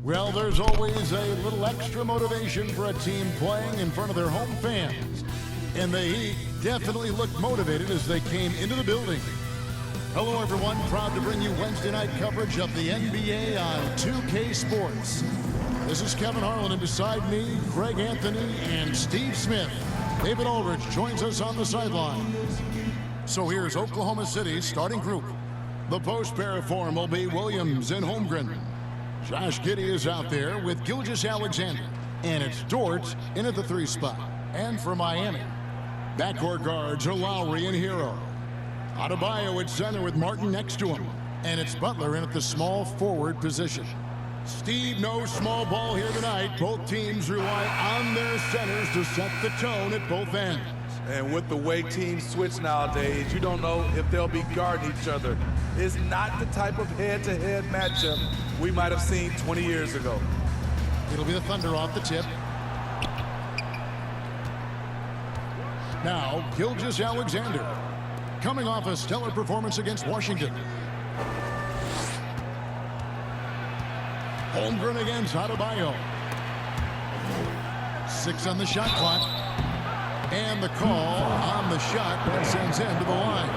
Well, there's always a little extra motivation for a team playing in front of their home fans. And the Heat definitely looked motivated as they came into the building. Hello, everyone. Proud to bring you Wednesday night coverage of the NBA on 2K Sports. This is Kevin Harlan, and beside me, Greg Anthony and Steve Smith. David Aldridge joins us on the sideline. So here's Oklahoma City's starting group. The post pair of form will be Williams and Holmgren. Josh Giddey is out there with Gilgeous-Alexander. And it's Dort in at the 3 spot. And for Miami, backcourt guards are Lowry and Hero. Adebayo at center with Martin next to him. And it's Butler in at the small forward position. Steve, no small ball here tonight. Both teams rely on their centers to set the tone at both ends. And with the way teams switch nowadays, you don't know if they'll be guarding each other. It's not the type of head-to-head matchup we might have seen 20 years ago. It'll be the Thunder off the tip. Now, Gilgeous-Alexander, coming off a stellar performance against Washington. Holmgren against Adebayo. 6 on the shot clock. And the call on the shot that sends him to the line.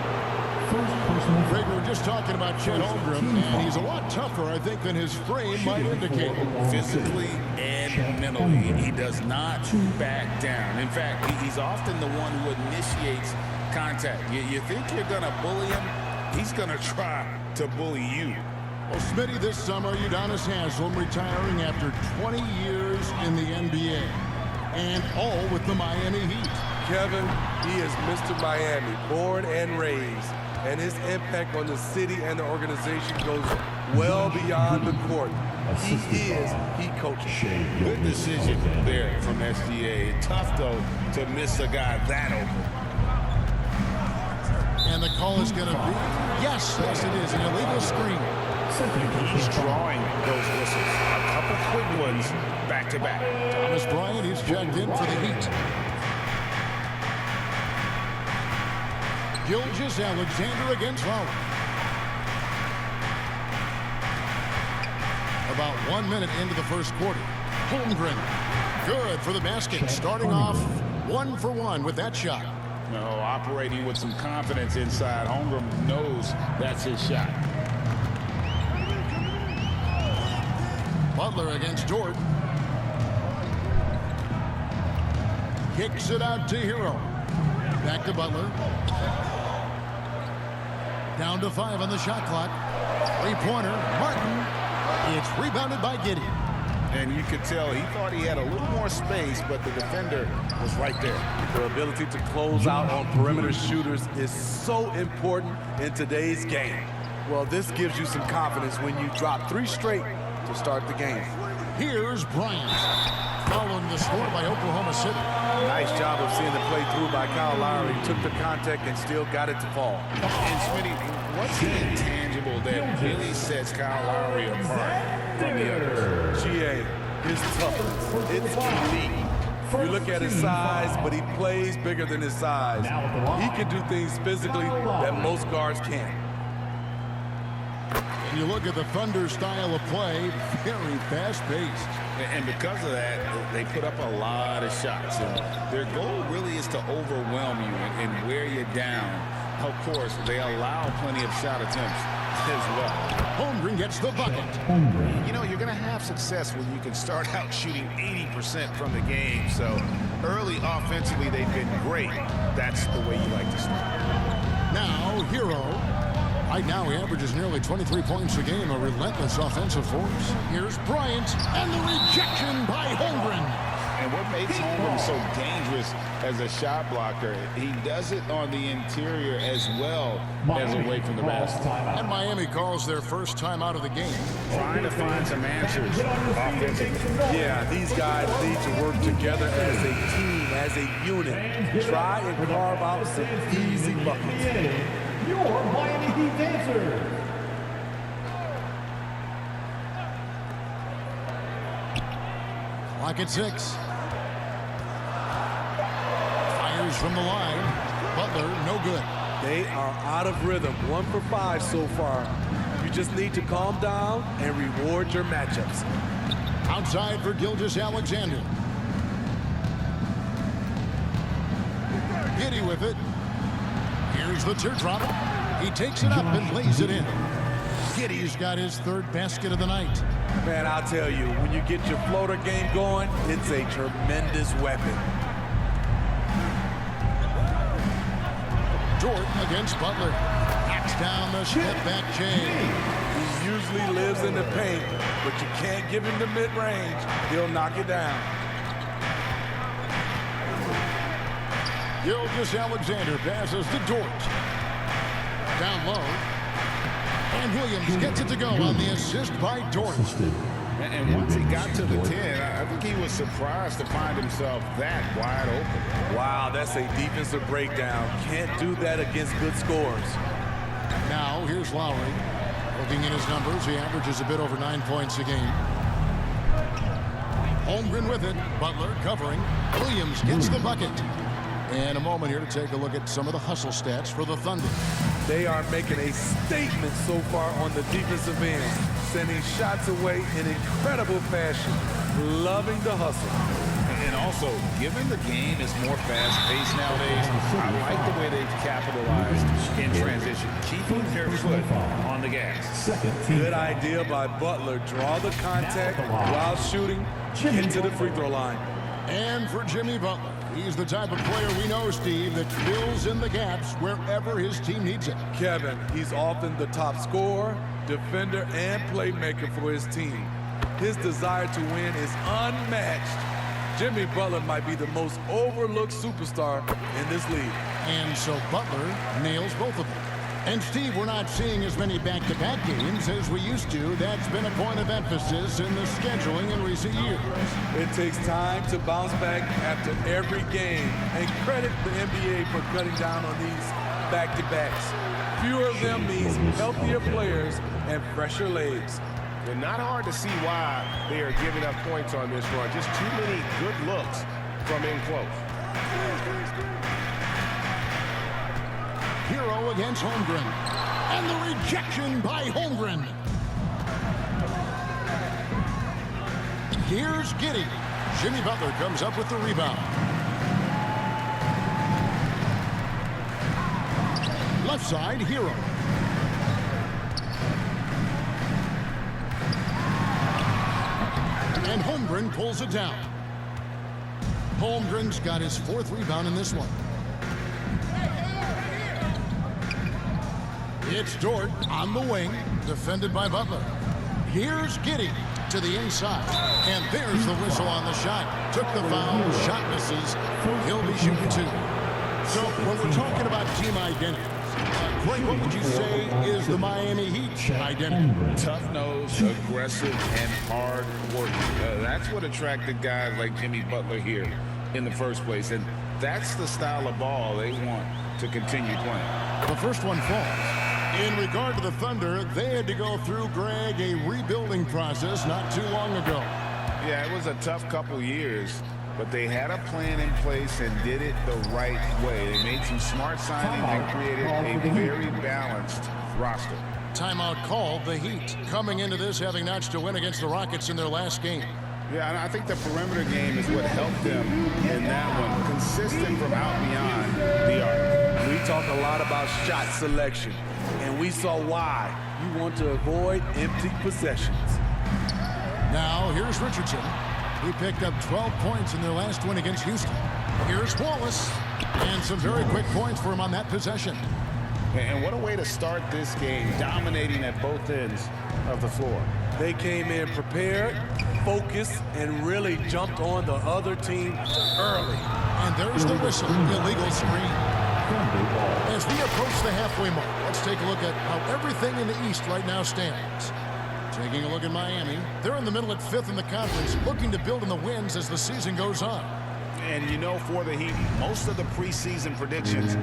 Greg, we were just talking about Chet Holmgren, and he's a lot tougher, I think, than his frame might indicate. Physically and mentally, he does not back down. In fact, he's often the one who initiates contact. You think you're going to bully him, he's going to try to bully you. Well, Smitty, this summer, Udonis Haslem retiring after 20 years in the NBA. And all with the Miami Heat. Kevin, he is Mr. Miami, born and raised. And his impact on the city and the organization goes well beyond the court. He is Heat coaching. Good decision there from SGA. Tough, though, to miss a guy that open. And the call is going to be, yes, it is, an illegal screen. He's drawing those whistles. A couple quick ones back-to-back. Thomas Bryant, he's checked in for the Heat. Gilgeous-Alexander against Lowry. About 1 minute into the first quarter. Holmgren, good for the basket. Starting off 1 for 1 with that shot. No, operating with some confidence inside. Holmgren knows that's his shot. Butler against Dort. Kicks it out to Hero. Back to Butler. Down to 5 on the shot clock. 3-pointer. Martin. It's rebounded by Giddey. And you could tell he thought he had a little more space, but the defender was right there. The ability to close out on perimeter shooters is so important in today's game. Well, this gives you some confidence when you drop 3 straight to start the game. Here's Bryant. Following the score by Oklahoma City. Nice job of seeing the play through by Kyle Lowry. Took the contact and still got it to fall. And Smitty, what's the intangible that really sets Kyle Lowry apart from the others? GA, his toughness. It's elite. You look at his size, but he plays bigger than his size. He can do things physically that most guards can't. You look at the Thunder style of play, very fast-paced. And because of that, they put up a lot of shots. And their goal really is to overwhelm you and wear you down. Of course, they allow plenty of shot attempts as well. Holmgren gets the bucket. You know, you're going to have success when you can start out shooting 80% from the game. So early offensively, they've been great. That's the way you like to start. Now, Hero. Right now, he averages nearly 23 points a game, a relentless offensive force. Here's Bryant, and the rejection by Holmgren. And what makes Holmgren so dangerous as a shot blocker, he does it on the interior as well as away from the basket. And Miami calls their first time out of the game. Trying to find some answers offensively. Yeah, these guys need to work together as a team, as a unit. Try and carve out some easy buckets. Your Miami Heat dancers. Clock at 6. Fires from the line. Butler, no good. They are out of rhythm. 1 for 5 so far. You just need to calm down and reward your matchups. Outside for Gilgeous-Alexander. Giddy with it. Here's the teardrop. He takes it up and lays it in. Giddy's got his third basket of the night. Man, I'll tell you, when you get your floater game going, it's a tremendous weapon. Dort against Butler. Knocks down the step-back chain. He usually lives in the paint, but you can't give him the mid-range. He'll knock it down. Gilgeous-Alexander passes to Dort. Down low. And Williams gets it to go on the assist by Dort. And once he got to the 10, I think he was surprised to find himself that wide open. Wow, that's a defensive breakdown. Can't do that against good scores. Now, here's Lowry. Looking at his numbers, he averages a bit over 9 points a game. Holmgren with it. Butler covering. Williams gets the bucket. And a moment here to take a look at some of the hustle stats for the Thunder. They are making a statement so far on the defensive end, sending shots away in incredible fashion. Loving the hustle. And also, given the game is more fast-paced nowadays, I like the way they've capitalized in transition, keeping their foot on the gas. Good idea by Butler. Draw the contact while shooting. Get to the free throw line. And for Jimmy Butler, he's the type of player we know, Steve, that fills in the gaps wherever his team needs it. Kevin, he's often the top scorer, defender, and playmaker for his team. His desire to win is unmatched. Jimmy Butler might be the most overlooked superstar in this league. And so Butler nails both of them. And Steve, we're not seeing as many back-to-back games as we used to. That's been a point of emphasis in the scheduling in recent years. It takes time to bounce back after every game. And credit the NBA for cutting down on these back-to-backs. Fewer of them means healthier players and fresher legs. And not hard to see why they are giving up points on this run. Just too many good looks from in close. Hero against Holmgren. And the rejection by Holmgren. Here's Giddy. Jimmy Butler comes up with the rebound. Left side, Hero. And Holmgren pulls it down. Holmgren's got his fourth rebound in this one. It's Dort on the wing, defended by Butler. Here's Giddy to the inside. And there's the whistle on the shot. Took the foul, shot misses. He'll be shooting two. So when we're talking about team identity, Greg, what would you say is the Miami Heat's identity? Tough-nosed, aggressive, and hard-working. That's what attracted guys like Jimmy Butler here in the first place. And that's the style of ball they want to continue playing. The first one falls. In regard to the Thunder, they had to go through, Greg, a rebuilding process not too long ago. Yeah, it was a tough couple years, but they had a plan in place and did it the right way. They made some smart signings and created a very balanced roster. Timeout called. The Heat coming into this having notched a win against the Rockets in their last game. Yeah, and I think the perimeter game is what helped them in that one. Consistent from out beyond the arc. We talk a lot about shot selection, and we saw why. You want to avoid empty possessions. Now, here's Richardson. He picked up 12 points in their last win against Houston. Here's Wallace. And some very quick points for him on that possession. And what a way to start this game, dominating at both ends of the floor. They came in prepared, focused, and really jumped on the other team early. And there's the whistle, illegal screen. As we approach the halfway mark, let's take a look at how everything in the East right now stands. Taking a look at Miami, they're in the middle at 5th in the conference, looking to build in the wins as the season goes on. And you know, for the Heat, most of the preseason predictions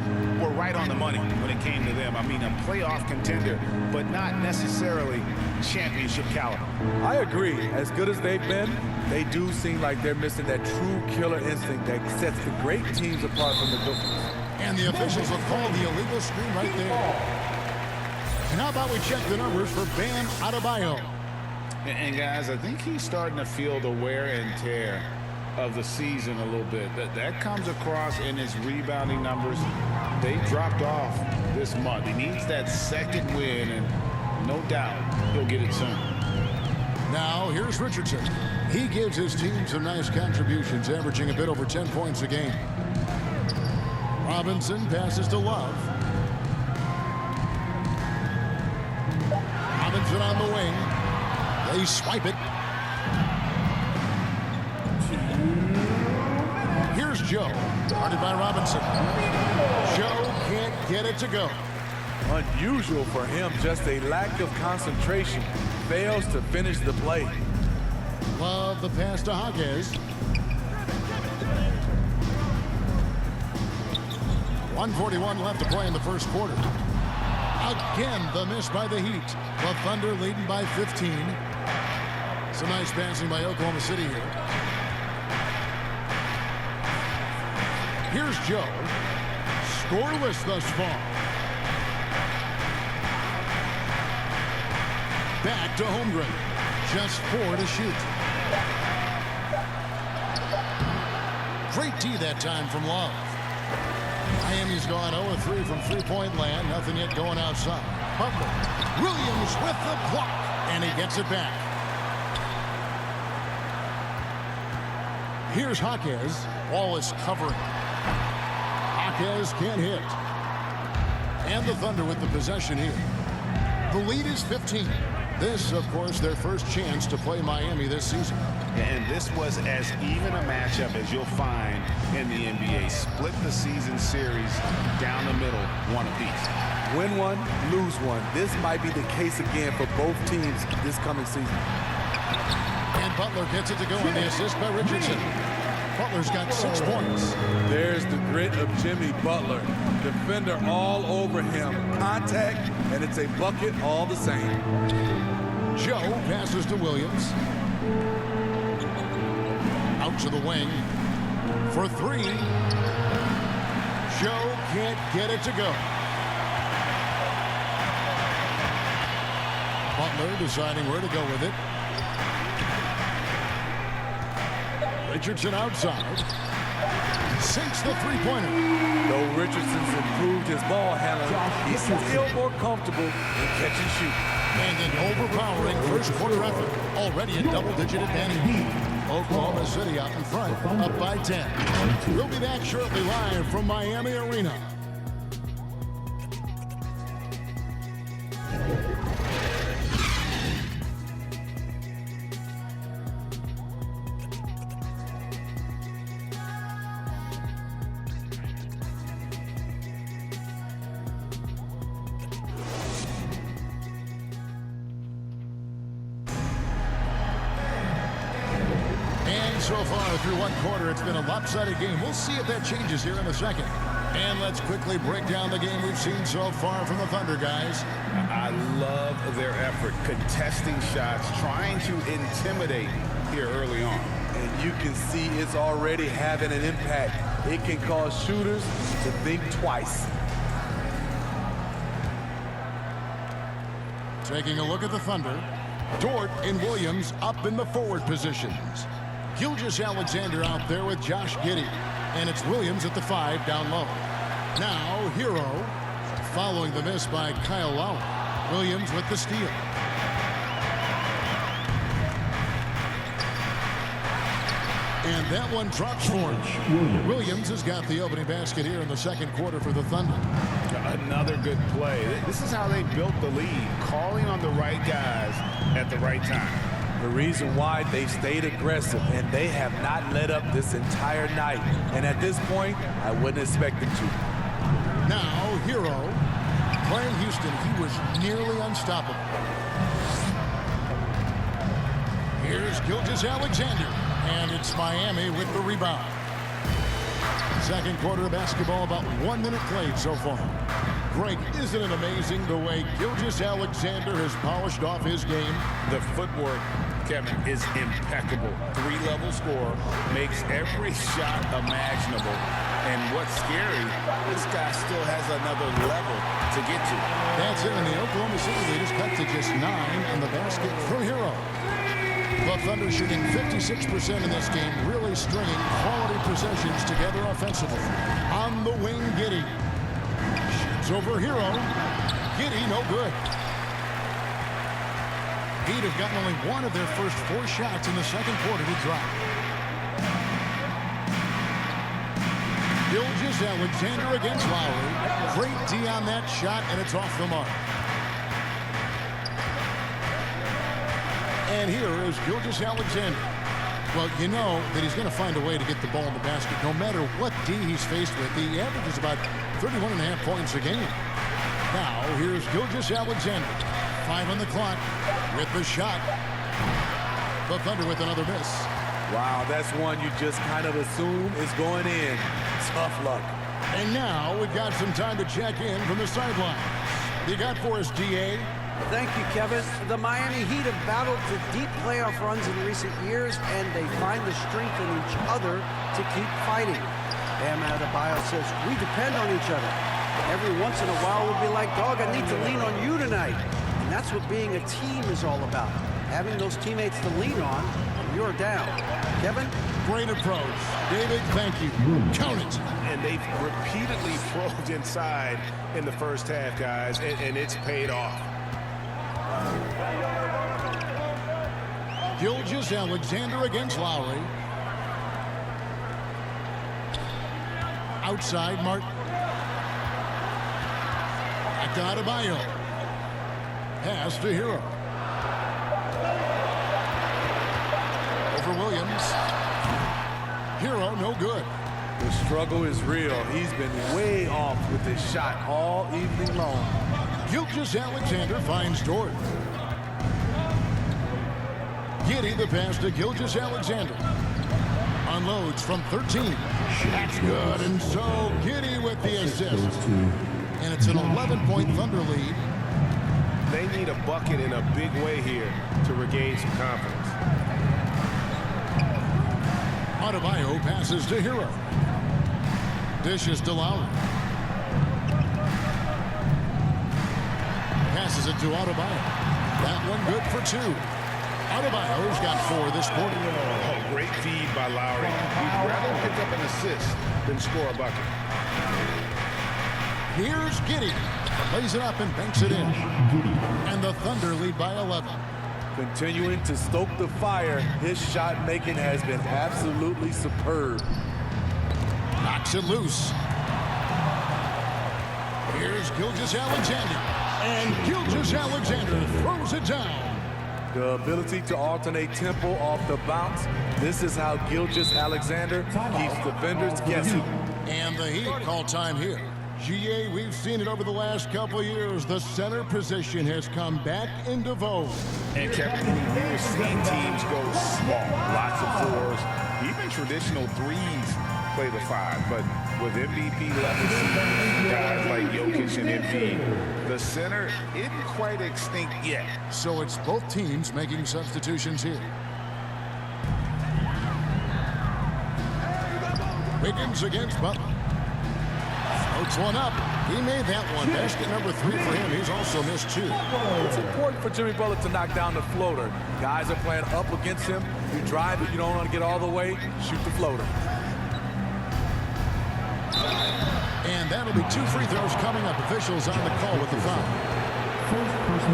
were right on the money when it came to them. I mean, a playoff contender, but not necessarily championship caliber. I agree. As good as they've been, they do seem like they're missing that true killer instinct that sets the great teams apart from the good ones. And the officials have called the illegal screen right there. And how about we check the numbers for Bam Adebayo? And guys, I think he's starting to feel the wear and tear of the season a little bit. That comes across in his rebounding numbers. They dropped off this month. He needs that second win, and no doubt he'll get it soon. Now, here's Richardson. He gives his team some nice contributions, averaging a bit over 10 points a game. Robinson passes to Love. Robinson on the wing. They swipe it. Here's Joe. Guarded by Robinson. Joe can't get it to go. Unusual for him, just a lack of concentration. Fails to finish the play. Love the pass to Hawkes. 1:41 left to play in the first quarter. Again, the miss by the Heat. The Thunder leading by 15. Some nice passing by Oklahoma City here. Here's Joe. Scoreless thus far. Back to Holmgren. Just 4 to shoot. Great D that time from Love. Miami's gone 0-3 from three-point land. Nothing yet going outside. Butler. Williams with the block. And he gets it back. Here's Hawkes. Ball is covering. Hawkes can't hit. And the Thunder with the possession here. The lead is 15. This, of course, their first chance to play Miami this season. And this was as even a matchup as you'll find in the NBA. Split the season series down the middle, one apiece. Win one, lose one. This might be the case again for both teams this coming season. And Butler gets it to go on the assist by Richardson. Butler's got 6 points. There's the grit of Jimmy Butler. Defender all over him. Contact, and it's a bucket all the same. Joe passes to Williams. Out to the wing. For 3. Joe can't get it to go. Butler deciding where to go with it. Richardson outside. Sinks the three-pointer. Though Richardson's improved his ball handling, he's still more comfortable in catch and shoot. And an overpowering first quarter effort. Already a double-digit advantage. Oklahoma City out in front, up by 10. We'll be back shortly live from Miami Arena. So far through one quarter, it's been a lopsided game. We'll see if that changes here in a second. And let's quickly break down the game we've seen so far from the Thunder, guys. I love their effort, contesting shots, trying to intimidate here early on. And you can see it's already having an impact. It can cause shooters to think twice. Taking a look at the Thunder. Dort and Williams up in the forward positions. Gilgeous-Alexander out there with Josh Giddey. And it's Williams at the 5 down low. Now, Hero following the miss by Kyle Lowry. Williams with the steal. And that one drops for him. Williams has got the opening basket here in the second quarter for the Thunder. Another good play. This is how they built the lead, calling on the right guys at the right time. The reason why they stayed aggressive, and they have not let up this entire night. And at this point, I wouldn't expect them to. Now, Hero playing Houston. He was nearly unstoppable. Here's Gilgeous-Alexander, and it's Miami with the rebound. Second quarter of basketball, about 1 minute played so far. Greg, isn't it amazing the way Gilgeous-Alexander has polished off his game? The footwork Kevin, is impeccable. 3-level score, makes every shot imaginable. And what's scary, this guy still has another level to get to. That's it, and the Oklahoma City Leaders cut to just 9 on the basket from Hero. The Thunder shooting 56% in this game, really stringing quality possessions together offensively. On the wing, Giddey. Shoots over Hero. Giddey, no good. He'd have gotten only one of their first 4 shots in the second quarter to drop. Gilgeous-Alexander against Lowry. Great D on that shot, and it's off the mark. And here is Gilgeous-Alexander. Well, you know that he's going to find a way to get the ball in the basket no matter what D he's faced with. He averages about 31.5 points a game. Now, here's Gilgeous-Alexander. 5 on the clock with the shot. The Thunder with another miss. Wow, that's one you just kind of assume is going in. Tough luck. And now we've got some time to check in from the sidelines. You got for us, D.A.? Thank you, Kevin. The Miami Heat have battled to deep playoff runs in recent years, and they find the strength in each other to keep fighting. Bam Adebayo says, we depend on each other. Every once in a while, we'll be like, dog, I need to lean on you tonight. And that's what being a team is all about. Having those teammates to lean on when you're down. Kevin? Great approach. David, thank you. Count it. And they've repeatedly probed inside in the first half, guys, and it's paid off. Gilgeous-Alexander against Lowry. Outside, Martin. Back to Adebayo. Pass to Hero. Over Williams. Hero, no good. The struggle is real. He's been way off with his shot all evening long. Gilgeous-Alexander finds Jordan. Giddey the pass to Gilgeous-Alexander. Unloads from 13. That's good, and so Giddey with the assist. And it's an 11-point Thunder lead. They need a bucket in a big way here to regain some confidence. Adebayo passes to Hero. Dishes to Lowry. Passes it to Adebayo. That one good for 2. Adebayo's got 4 this quarter. Oh, great feed by Lowry. He'd rather pick up an assist than score a bucket. Here's Giddey. Lays it up and banks it in. And the Thunder lead by 11. Continuing to stoke the fire, his shot making has been absolutely superb. Knocks it loose. Here's Gilgeous-Alexander. And Gilgeous-Alexander throws it down. The ability to alternate tempo off the bounce. This is how Gilgeous-Alexander keeps defenders guessing. And the Heat call time here. GA, we've seen it over the last couple of years. The center position has come back into vogue. And Kevin, we've seen teams go small, lots of 4s, even traditional 3s play the 5. But with MVP level guys like Jokic and Embiid, the center isn't quite extinct yet. So it's both teams making substitutions here. Wiggins against Butler. Floats one up. He made that one. Basket number 3 for him. He's also missed 2. It's important for Jimmy Butler to knock down the floater. Guys are playing up against him. You drive it, you don't want to get all the way, shoot the floater. And that'll be 2 free throws coming up. Officials on the call with the foul.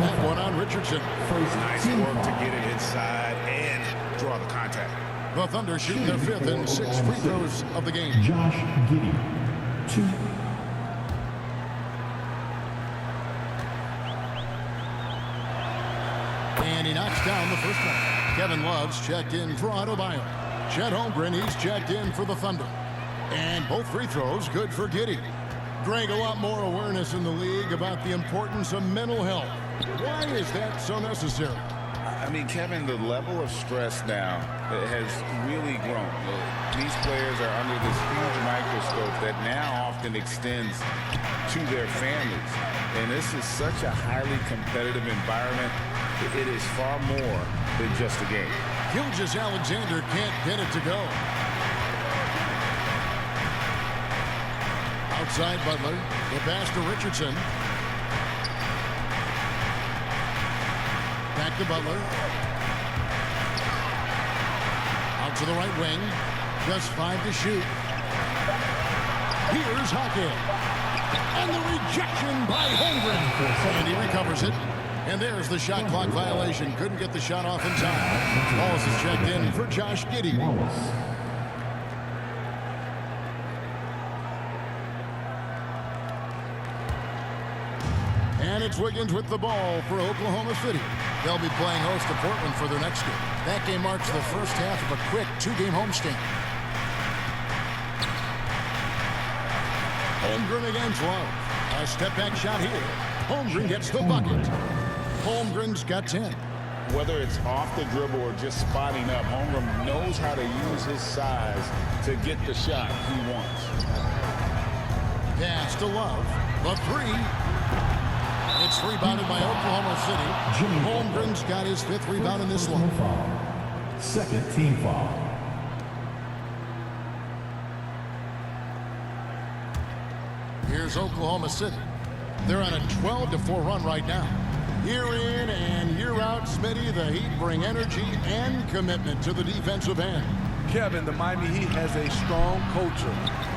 That one on Richardson. Nice work to get it inside and draw the contact. The Thunder shooting their 5th and 6th free throws of the game. Josh Giddey, 2. And he knocks down the first one. Kevin Love's checked in for Adebayo. Chet Holmgren, he's checked in for the Thunder. And both free throws good for Giddey. Greg, a lot more awareness in the league about the importance of mental health. Why is that so necessary? I mean, Kevin, the level of stress now has really grown. These players are under this huge microscope that now often extends to their families. And this is such a highly competitive environment. It is far more than just a game. Gilgeous-Alexander can't get it to go. Outside Butler. The pass to Richardson. Back to Butler. Out to the right wing. Just 5 to shoot. Here's Hockey. And the rejection by Holmgren. And he recovers it. And there's the shot clock violation. Couldn't get the shot off in time. Balls is checked in for Josh Giddey. And it's Wiggins with the ball for Oklahoma City. They'll be playing host to Portland for their next game. That game marks the first half of a quick 2-game homestand. Holmgren against Love. A step-back shot here. Holmgren gets the bucket. Holmgren's got 10. Whether it's off the dribble or just spotting up, Holmgren knows how to use his size to get the shot he wants. Pass to Love. The 3. It's rebounded by Oklahoma City. Holmgren's got his 5th rebound in this one. Second team foul. Here's Oklahoma City. They're on a 12-4 run right now. Year in and year out, Smitty, the Heat bring energy and commitment to the defensive end. Kevin, the Miami Heat has a strong culture,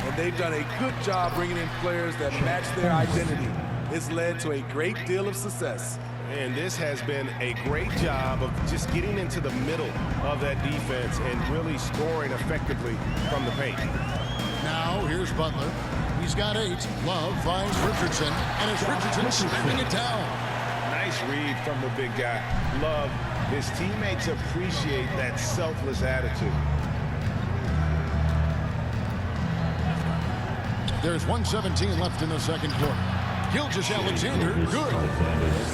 and they've done a good job bringing in players that match their identity. It's led to a great deal of success. And this has been a great job of just getting into the middle of that defense and really scoring effectively from the paint. Now, here's Butler. He's got 8. Love finds Richardson, and it's Richardson slamming it down. Nice read from the big guy. Love, his teammates appreciate that selfless attitude. There's 1:17 left in the second quarter. Gilgeous-Alexander, good.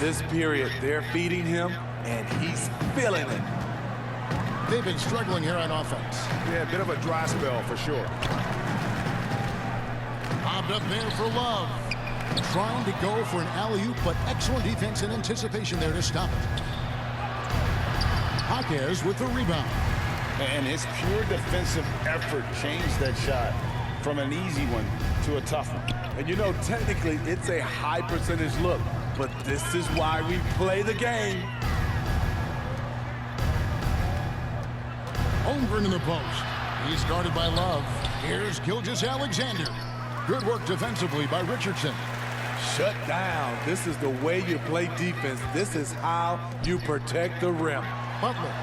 This period, they're feeding him, and he's feeling it. They've been struggling here on offense. Yeah, a bit of a dry spell for sure. Bobbed up there for Love. Trying to go for an alley-oop, but excellent defense and anticipation there to stop it. Jaquez with the rebound. And his pure defensive effort changed that shot from an easy one to a tough one. And you know, technically, it's a high percentage look, but this is why we play the game. Holmgren in the post. He's guarded by Love. Here's Gilgeous-Alexander. Good work defensively by Richardson. Shut down. This is the way you play defense. This is how you protect the rim. Butler.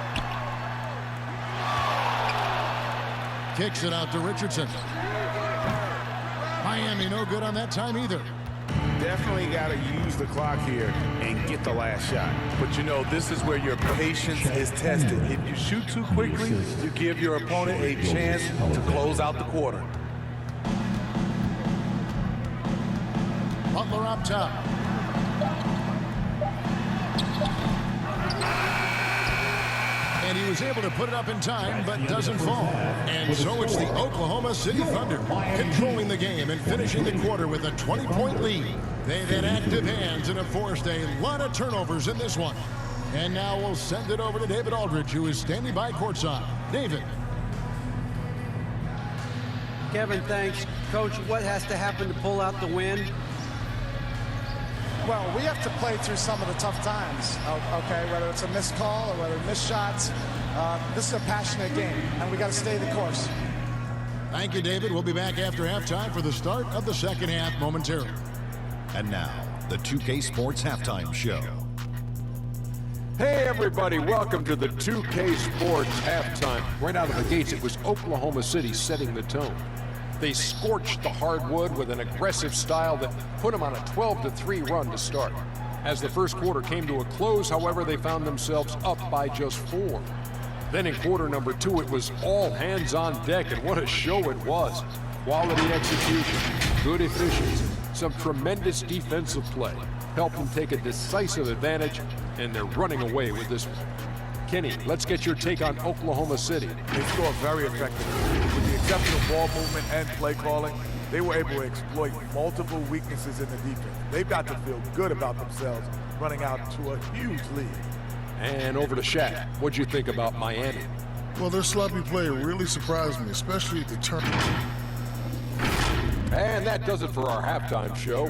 Kicks it out to Richardson. Miami no good on that time either. Definitely got to use the clock here and get the last shot. But you know, this is where your patience is tested. If you shoot too quickly, you give your opponent a chance to close out the quarter. Butler up top. And he was able to put it up in time, but doesn't fall. And so it's the Oklahoma City Thunder controlling the game and finishing the quarter with a 20-point lead. They've had active hands and have forced a lot of turnovers in this one. And now we'll send it over to David Aldridge, who is standing by courtside. David. Kevin, thanks. Coach, what has to happen to pull out the win? Well, we have to play through some of the tough times, okay, whether it's a missed call or whether missed shots. This is a passionate game, and we got to stay the course. Thank you, David. We'll be back after halftime for the start of the second half momentarily. And now, the 2K Sports Halftime Show. Hey, everybody. Welcome to the 2K Sports Halftime. Right out of the gates, it was Oklahoma City setting the tone. They scorched the hardwood with an aggressive style that put them on a 12-3 run to start. As the first quarter came to a close, however, they found themselves up by just 4. Then in quarter number 2, it was all hands on deck, and what a show it was. Quality execution, good efficiency, some tremendous defensive play helped them take a decisive advantage, and they're running away with this one. Kenny, let's get your take on Oklahoma City. They score very effectively. With the exceptional ball movement and play calling, they were able to exploit multiple weaknesses in the defense. They've got to feel good about themselves running out to a huge lead. And over to Shaq. What'd you think about Miami? Well, their sloppy play really surprised me, especially at the turn. And that does it for our halftime show.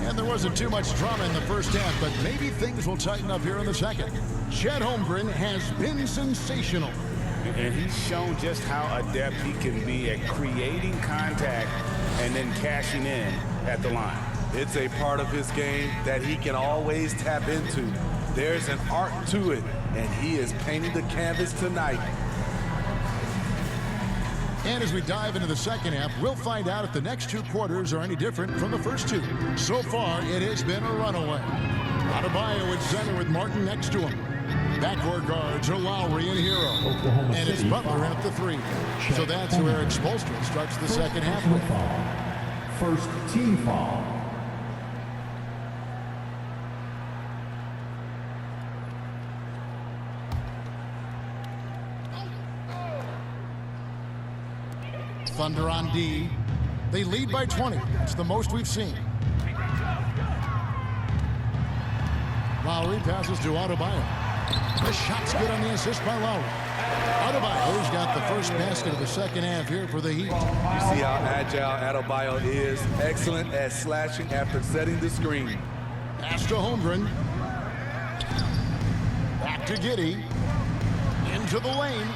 And there wasn't too much drama in the first half, but maybe things will tighten up here in the second. Chet Holmgren has been sensational. And he's shown just how adept he can be at creating contact and then cashing in at the line. It's a part of his game that he can always tap into. There's an art to it, and he is painting the canvas tonight. And as we dive into the second half, we'll find out if the next two quarters are any different from the first two. So far, it has been a runaway. Adebayo at center with Martin next to him. Backcourt guards are Lowry and Hero. And it's Butler in at the three. So that's who Eric Spoelstra starts the second half with. First team foul. Thunder on D. They lead by 20. It's the most we've seen. Lowry passes to Adebayo. The shot's good on the assist by Lowry. Adebayo's got the first basket of the second half here for the Heat. You see how agile Adebayo is. Excellent at slashing after setting the screen. Pass to Holmgren. Back to Giddey. Into the lane.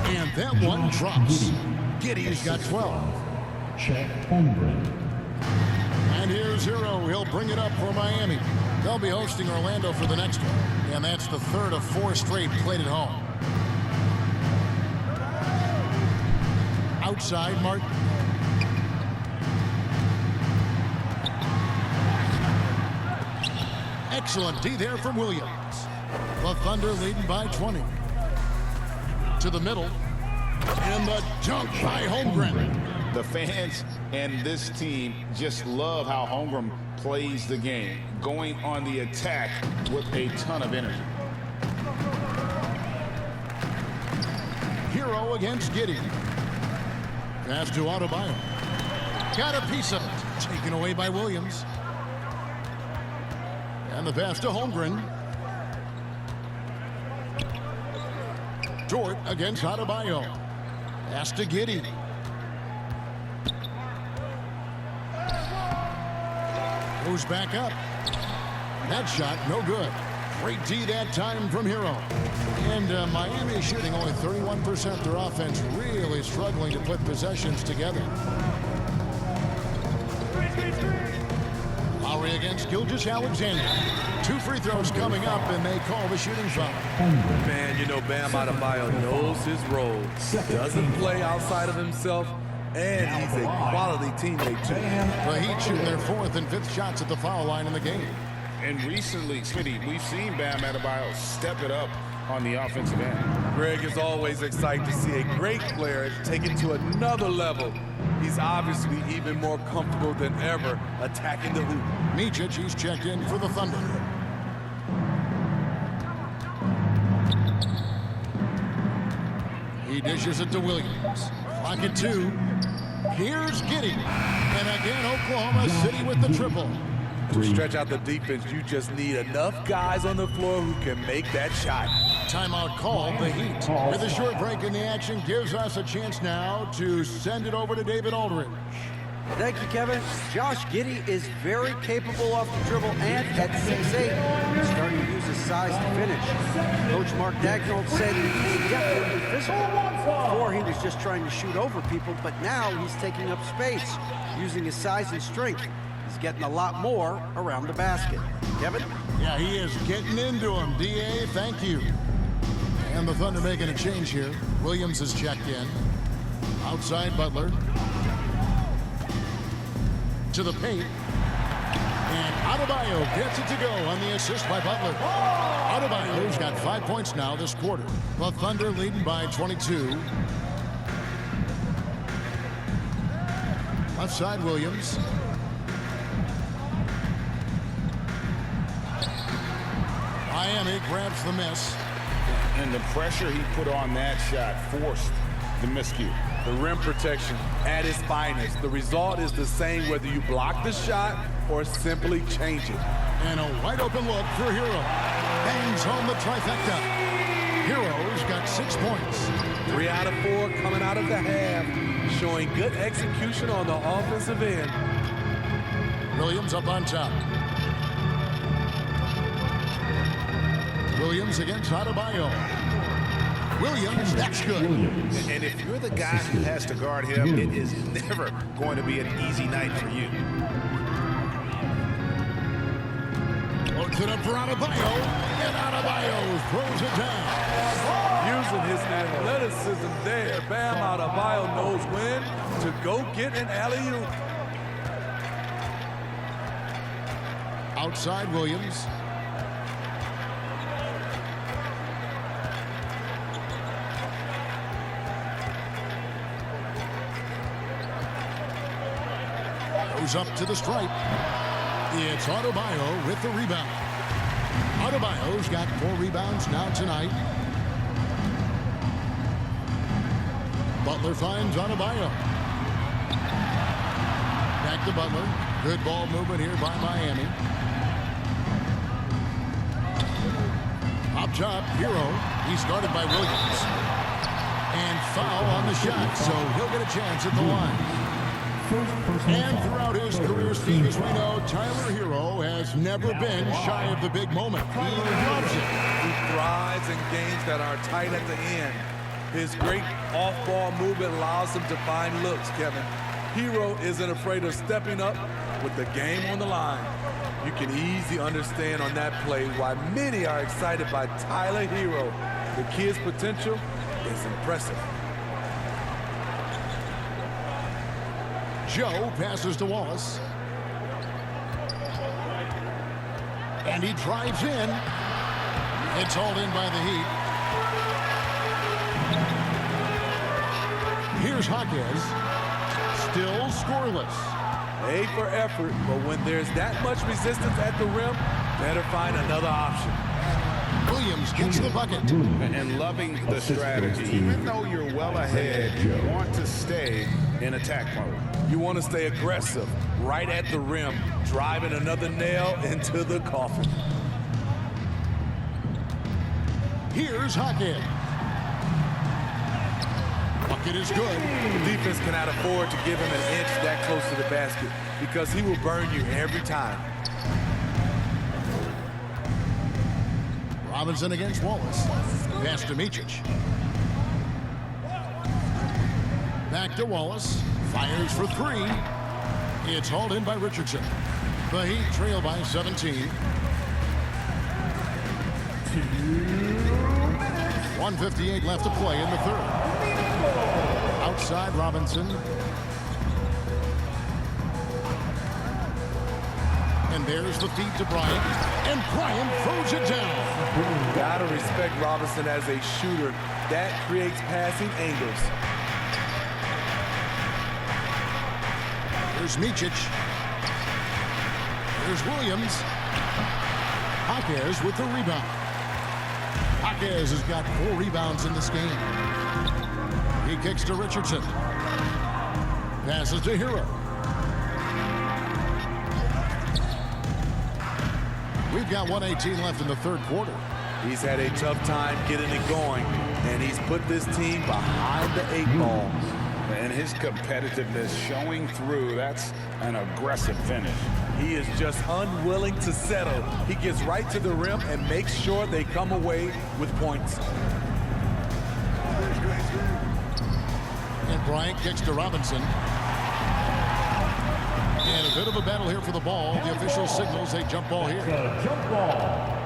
And that one drops. Giddey's got 12. Chet Holmgren. And here's Hero. He'll bring it up for Miami. They'll be hosting Orlando for the next one. And that's the third of 4 straight played at home. Outside, Martin. Excellent D there from Williams. The Thunder leading by 20. To the middle. And the dunk by Holmgren. The fans and this team just love how Holmgren plays the game, going on the attack with a ton of energy. Hero against Giddey. Pass to Adebayo. Got a piece of it. Taken away by Williams. And the pass to Holmgren. Dort against Adebayo. Pass to Giddey. Goes back up. That shot, no good. Great D that time from Hero. And Miami is shooting only 31%. Their offense really struggling to put possessions together. Lowry against Gilgeous-Alexander. 2 free throws coming up, and they call the shooting foul. Man, you know Bam Adebayo knows his role. Doesn't play outside of himself. And he's a quality teammate, too. The Heat shooting their 4th and 5th shots at the foul line in the game. And recently, Smitty, we've seen Bam Adebayo step it up on the offensive end. Greg is always excited to see a great player take it to another level. He's obviously even more comfortable than ever attacking the hoop. Micic, he's checked in for the Thunder. He dishes it to Williams. Clock at 2. Here's Giddey. And again, Oklahoma City with the triple. To stretch out the defense, you just need enough guys on the floor who can make that shot. Timeout called. The Heat, with a short break in the action, gives us a chance now to send it over to David Aldridge. Thank you, Kevin. Josh Giddey is very capable off the dribble, and at 6'8", he's starting to use his size to finish. Coach Mark Daigneault said he's definitely physical. Before, he was just trying to shoot over people, but now he's taking up space, using his size and strength. He's getting a lot more around the basket. Kevin? Yeah, he is getting into him. D.A., thank you. And the Thunder making a change here. Williams has checked in. Outside Butler. To the paint. And Adebayo gets it to go on the assist by Butler. Adebayo's got 5 points now this quarter. The Thunder leading by 22. Outside Williams. Miami grabs the miss. And the pressure he put on that shot forced the miscue. The rim protection at its finest. The result is the same whether you block the shot or simply change it. And a wide open look for Hero. Bangs home the trifecta. Hero's got 6 points. 3 out of 4 coming out of the half, showing good execution on the offensive end. Williams up on top. Williams against Adebayo. Williams, that's good. And if you're the guy who has to guard him, it is never going to be an easy night for you. Loads it up for Adebayo, and Adebayo throws it down. Using his athleticism there, Bam Adebayo knows when to go get an alley-oop. Outside Williams. Goes up to the stripe. It's Adebayo with the rebound. Adebayo's got 4 rebounds now tonight. Butler finds Adebayo. Back to Butler. Good ball movement here by Miami. Up top, Hero. He's guarded by Williams. And foul on the shot, so he'll get a chance at the line. And throughout his career, Steve, as we know, Tyler Hero has never been shy of the big moment. He loves it. He thrives in games that are tight at the end. His great off-ball movement allows him to find looks, Kevin. Hero isn't afraid of stepping up with the game on the line. You can easily understand on that play why many are excited by Tyler Hero. The kid's potential is impressive. Joe passes to Wallace. And he drives in. It's hauled in by the Heat. Here's Jaquez. Still scoreless. A for effort, but when there's that much resistance at the rim, better find another option. Williams gets the bucket. And loving the strategy. Even though you're well ahead, you want to stay in attack mode. You want to stay aggressive, right at the rim, driving another nail into the coffin. Here's Jaquez. Bucket is good. The defense cannot afford to give him an inch that close to the basket because he will burn you every time. Robinson against Wallace. Pass to Micic. Back to Wallace. Fires for 3. It's hauled in by Richardson. The Heat trail by 17. 1:58 left to play in the third. Outside Robinson. And there's the feed to Bryant. And Bryant throws it down. Gotta respect Robinson as a shooter. That creates passing angles. Here's Micic. Here's Williams. Jaquez with the rebound. Jaquez has got 4 rebounds in this game. He kicks to Richardson. Passes to Hero. We've got 1:18 left in the third quarter. He's had a tough time getting it going, and he's put this team behind the 8 ball. And his competitiveness showing through. That's an aggressive finish. He is just unwilling to settle. He gets right to the rim and makes sure they come away with points. And Bryant kicks to Robinson. And a bit of a battle here for the ball. The official signals a jump ball here. Jump ball.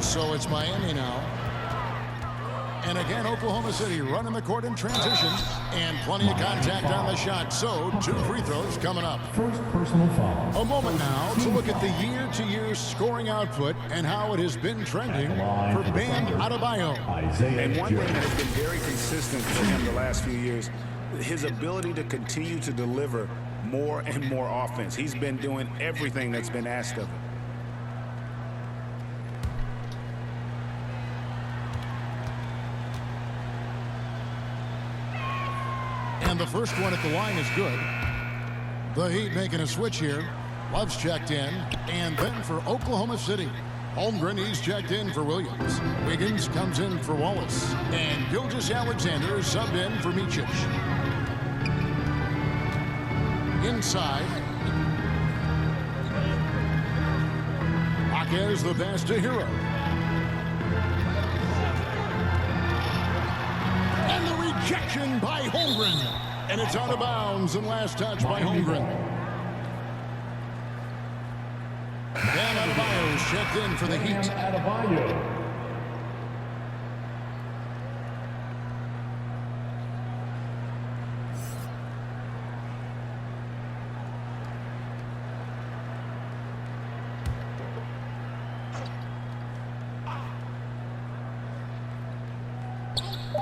So it's Miami now. And again, Oklahoma City running the court in transition. And plenty of contact on the shot. So 2 free throws coming up. First personal foul. A moment now to look at the year-to-year scoring output and how it has been trending for Bam Adebayo. And one thing that has been very consistent for him the last few years, his ability to continue to deliver more and more offense. He's been doing everything that's been asked of him. And the first one at the line is good. The Heat making a switch here. Love's checked in. And then for Oklahoma City, Holmgren, he's checked in for Williams. Wiggins comes in for Wallace. And Gilgeous-Alexander is subbed in for Micic. Inside. Jaquez the pass to Hero. And the rejection by Holmgren. And it's out of bounds and last touch by Holmgren. Bam Adebayo is checked in for the Heat.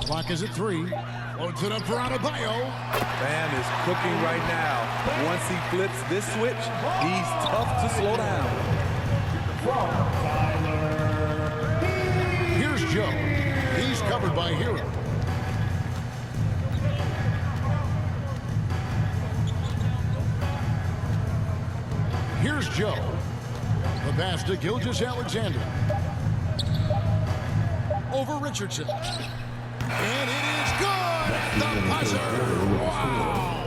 Clock is at 3. Loads it up for Adebayo. Bam is cooking right now. Once he flips this switch, he's tough to slow down. Here's Joe. He's covered by Hero. Here's Joe. The pass to Gilgeous-Alexander. Over Richardson. And it is good at the buzzer. Wow.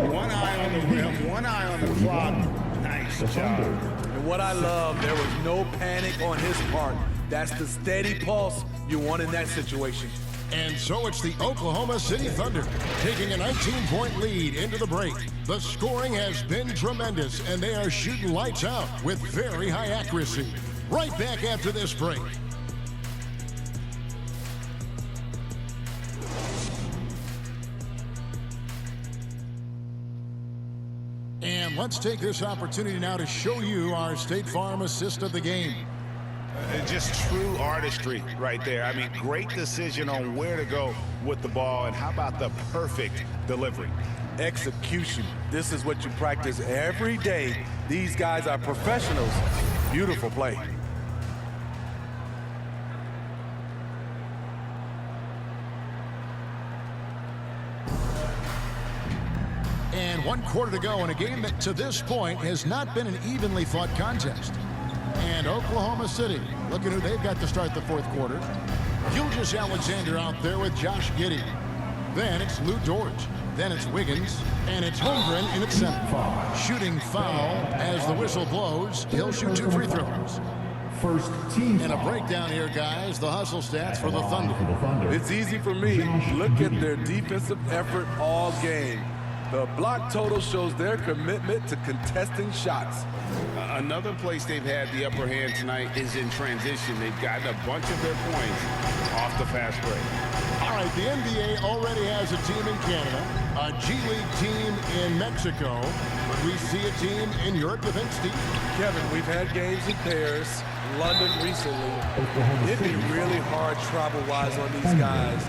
One eye on the rim, one eye on the clock. Nice job. And what I love, there was no panic on his part. That's the steady pulse you want in that situation. And so it's the Oklahoma City Thunder taking a 19-point lead into the break. The scoring has been tremendous, and they are shooting lights out with very high accuracy. Right back after this break. And let's take this opportunity now to show you our State Farm assist of the game. Just true artistry right there. I mean, great decision on where to go with the ball, and how about the perfect delivery? Execution. This is what you practice every day. These guys are professionals. Beautiful play. And 1 quarter to go in a game that to this point has not been an evenly fought contest. And Oklahoma City, looking who they've got to start the 4th quarter. Gilgeous-Alexander out there with Josh Giddey. Then it's Lou Dort. Then it's Wiggins. And it's Holmgren in at center. Shooting foul as the whistle blows. He'll shoot 2 free throws. First team. And a breakdown here, guys. The hustle stats for the Thunder. It's easy for me. Look at their defensive effort all game. The block total shows their commitment to contesting shots. Another place they've had the upper hand tonight is in transition. They've gotten a bunch of their points off the fast break. All right, the NBA already has a team in Canada, a G League team in Mexico. We see a team in Europe with Steve. Kevin, we've had games in Paris, London recently. It'd be really hard travel-wise on these guys,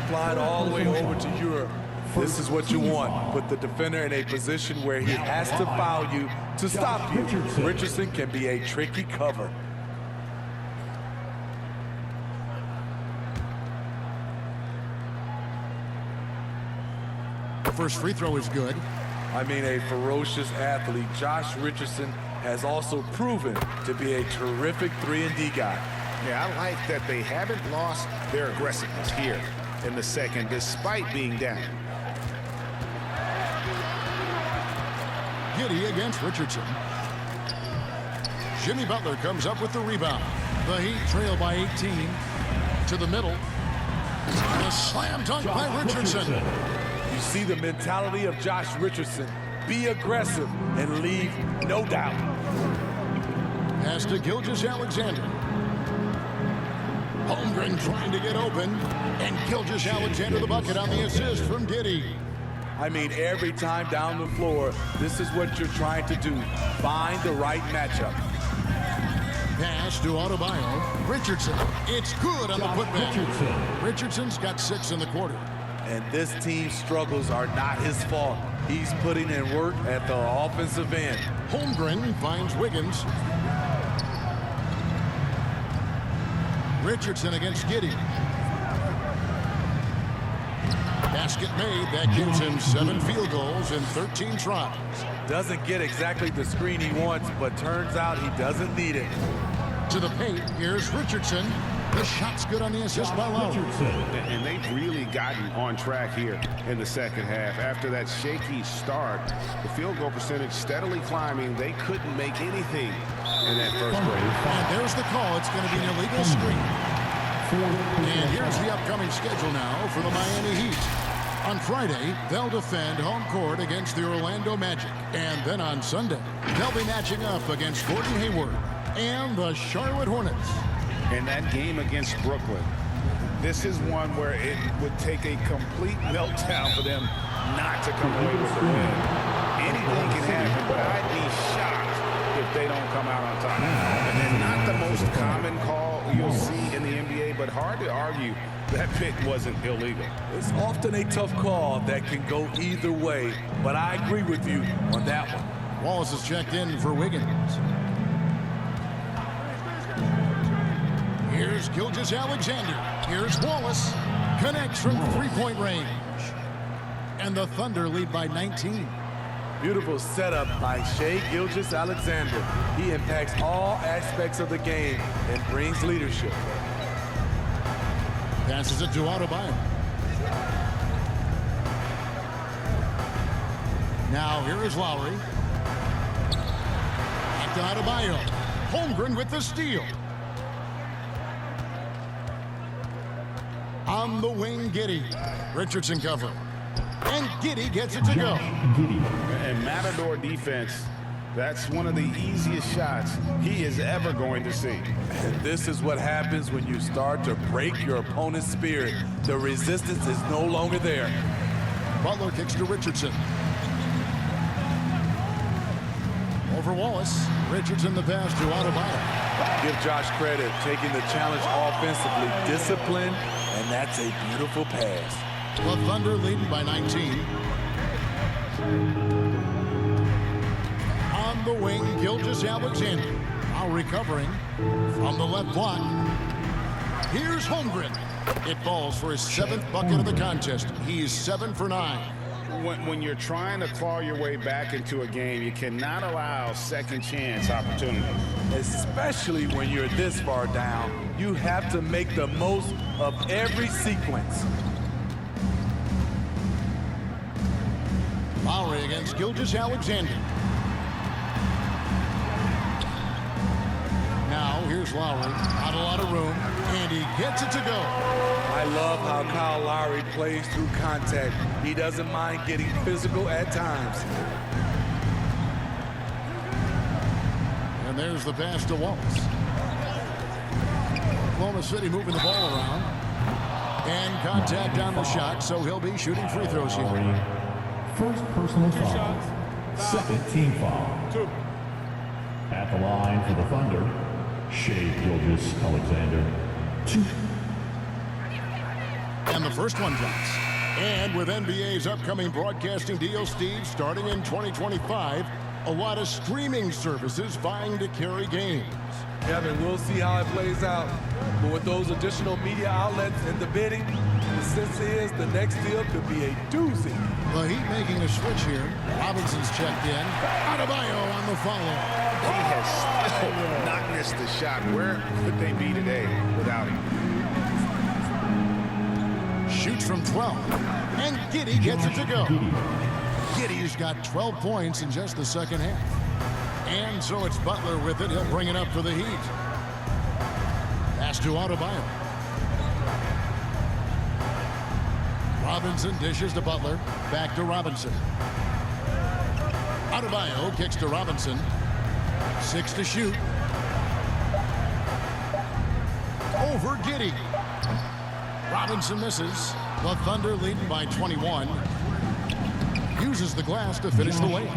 flying all the way over to Europe. This is what you want. Put the defender in a position where he has to foul you to stop you. Richardson can be a tricky cover. The first free throw is good. I mean, a ferocious athlete. Josh Richardson has also proven to be a terrific 3-and-D guy. Yeah, I like that they haven't lost their aggressiveness here in the second, despite being down. Giddey against Richardson. Jimmy Butler comes up with the rebound. The Heat trail by 18. To the middle. And a slam dunk by Richardson. You see the mentality of Josh Richardson. Be aggressive and leave no doubt. Pass to Gilgeous-Alexander. Holmgren Holmgren trying to get open, and Gilgeous-Alexander the bucket on the assist from Giddey. I mean, every time down the floor, this is what you're trying to do. Find the right matchup. Pass to Adebayo. Richardson. It's good on the putback. Richardson's got 6 in the quarter. And this team's struggles are not his fault. He's putting in work at the offensive end. Holmgren finds Wiggins. Richardson against Giddey. Basket made. That gives him 7 field goals in 13 tries. Doesn't get exactly the screen he wants, but turns out he doesn't need it. To the paint, here's Richardson. The shot's good on the assist by Lowry. And they've really gotten on track here in the second half. After that shaky start, the field goal percentage steadily climbing. They couldn't make anything in that first break. And there's the call. It's going to be an illegal screen. And here's the upcoming schedule now for the Miami Heat. On Friday, they'll defend home court against the Orlando Magic. And then on Sunday, they'll be matching up against Gordon Hayward and the Charlotte Hornets. In that game against Brooklyn, this is one where it would take a complete meltdown for them not to come away with the win. Anything can happen, but I'd be shocked if they don't come out on top. And then not the most common call you'll see in the NBA, but hard to argue that pick wasn't illegal. It's often a tough call that can go either way, but I agree with you on that one. Wallace is checked in for Wiggins. Here's Gilgeous-Alexander. Here's Wallace. Connects from 3-point range. And the Thunder lead by 19. Beautiful setup by Shai Gilgeous-Alexander. He impacts all aspects of the game and brings leadership. Passes it to Adebayo. Now here is Lowry. Back to Adebayo. Holmgren with the steal. On the wing, Giddey. Richardson cover. And Giddey gets it to go. And Matador defense, that's one of the easiest shots he is ever going to see. And this is what happens when you start to break your opponent's spirit. The resistance is no longer there. Butler kicks to Richardson. Over Wallace. Richardson the pass to Adebayo. Give Josh credit, taking the challenge offensively, disciplined, and that's a beautiful pass. The Thunder leading by 19. On the wing, Gilgeous-Alexander. Now recovering from the left block. Here's Holmgren. It falls for his 7th bucket of the contest. He's 7 for 9. When you're trying to claw your way back into a game, you cannot allow second chance opportunities. Especially when you're this far down, you have to make the most of every sequence. Lowry against Gilgeous-Alexander. Now here's Lowry. Not a lot of room, and he gets it to go. I love how Kyle Lowry plays through contact. He doesn't mind getting physical at times. And there's the pass to Wallace. Oklahoma City moving the ball around. And contact on the shot, so he'll be shooting free throws here. First personal foul. Second team foul. At the line for the Thunder, Shai Gilgeous-Alexander. 2. And the first one drops. And with NBA's upcoming broadcasting deal, Steve, starting in 2025, a lot of streaming services vying to carry games. Kevin, we'll see how it plays out. But with those additional media outlets in the bidding, the sense is the next deal could be a doozy. The Heat making a switch here. Robinson's checked in. Adebayo on the follow. He has still not missed the shot. Where could they be today without him? Shoots from 12. And Giddey gets it to go. Giddey's got 12 points in just the second half. And so it's Butler with it. He'll bring it up for the Heat. Pass to Adebayo. Robinson dishes to Butler. Back to Robinson. Adebayo kicks to Robinson. 6 to shoot. Over Giddey. Robinson misses. The Thunder leading by 21. Uses the glass to finish the layup.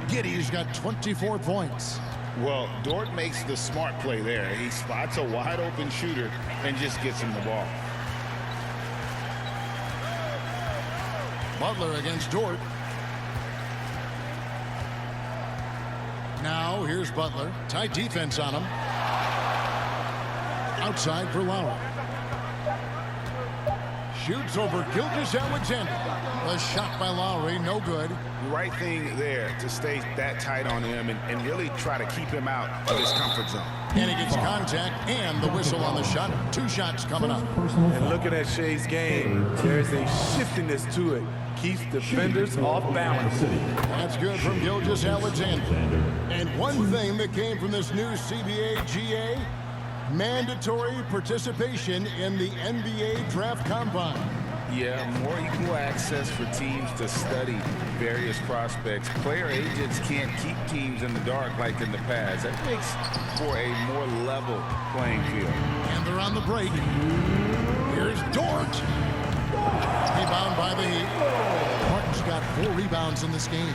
Giddey's got 24 points. Well, Dort makes the smart play there. He spots a wide open shooter and just gets him the ball. Butler against Dort. Now here's Butler. Tight defense on him. Outside for Lowry. Shoots over Gilgeous-Alexander. A shot by Lowry, no good. Right thing there to stay that tight on him and really try to keep him out of his comfort zone. And he gets contact and the whistle on the shot. 2 shots coming up. And looking at Shea's game, there's a shiftiness to it. Keeps defenders off balance. That's good from Gilgeous-Alexander. And one thing that came from this new CBA GA, mandatory participation in the NBA Draft Combine. Yeah, more equal access for teams to study various prospects. Player agents can't keep teams in the dark like in the past. That makes for a more level playing field. And they're on the break. Here's Dort. Rebound by the Heat. Martin's got 4 rebounds in this game.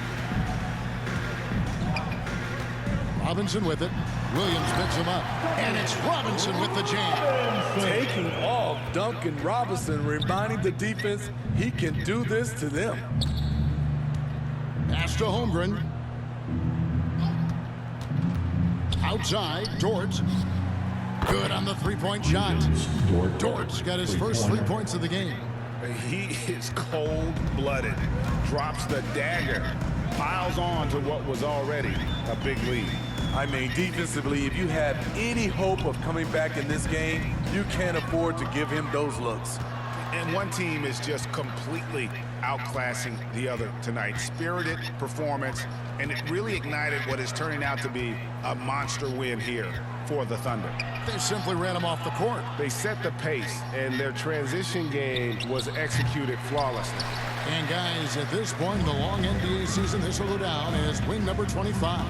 Robinson with it. Williams picks him up. And it's Robinson with the jam. Taking off Duncan Robinson, reminding the defense he can do this to them. Pass to Holmgren. Outside, Dort. Good on the 3-point shot. Dort's got his first 3 points of the game. He is cold-blooded. Drops the dagger. Piles on to what was already a big lead. I mean, defensively, if you have any hope of coming back in this game, you can't afford to give him those looks. And one team is just completely outclassing the other tonight. Spirited performance, and it really ignited what is turning out to be a monster win here for the Thunder. They simply ran him off the court. They set the pace, and their transition game was executed flawlessly. And guys, at this point in the long NBA season, this will go down as win number 25.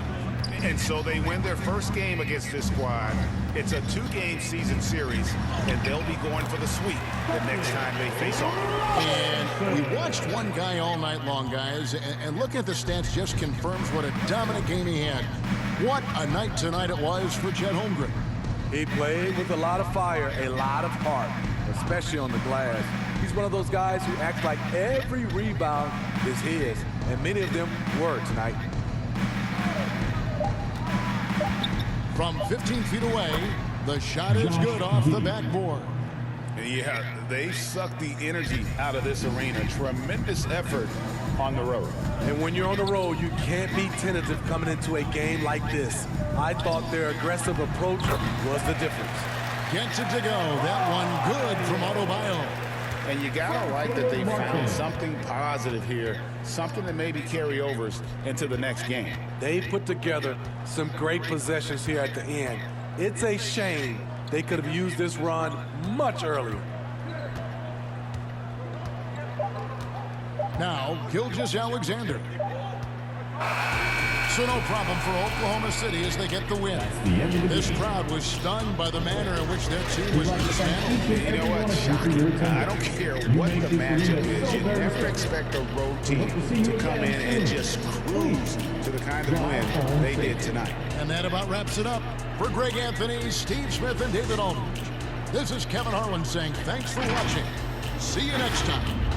And so they win their first game against this squad. It's a 2-game season series, and they'll be going for the sweep the next time they face off. And we watched one guy all night long, guys, and look at the stats just confirms what a dominant game he had. What a night tonight it was for Chet Holmgren. He played with a lot of fire, a lot of heart, especially on the glass. He's one of those guys who acts like every rebound is his, and many of them were tonight. From 15 feet away, the shot is good off the backboard. Yeah, they sucked the energy out of this arena. Tremendous effort on the road. And when you're on the road, you can't be tentative coming into a game like this. I thought their aggressive approach was the difference. Gets it to go. That one good from Adebayo. And you gotta like that they found something positive here, something that maybe carry overs into the next game. They put together some great possessions here at the end. It's a shame they could have used this run much earlier. Now, Gilgeous-Alexander. So no problem for Oklahoma City as they get the win. This crowd was stunned by the manner in which their team was dismantled. You know what? Shocking. I don't care what the matchup is. You never expect a road team to come in and just cruise to the kind of win they did tonight. And that about wraps it up. For Greg Anthony, Steve Smith, and David Aldridge, this is Kevin Harlan saying thanks for watching. See you next time.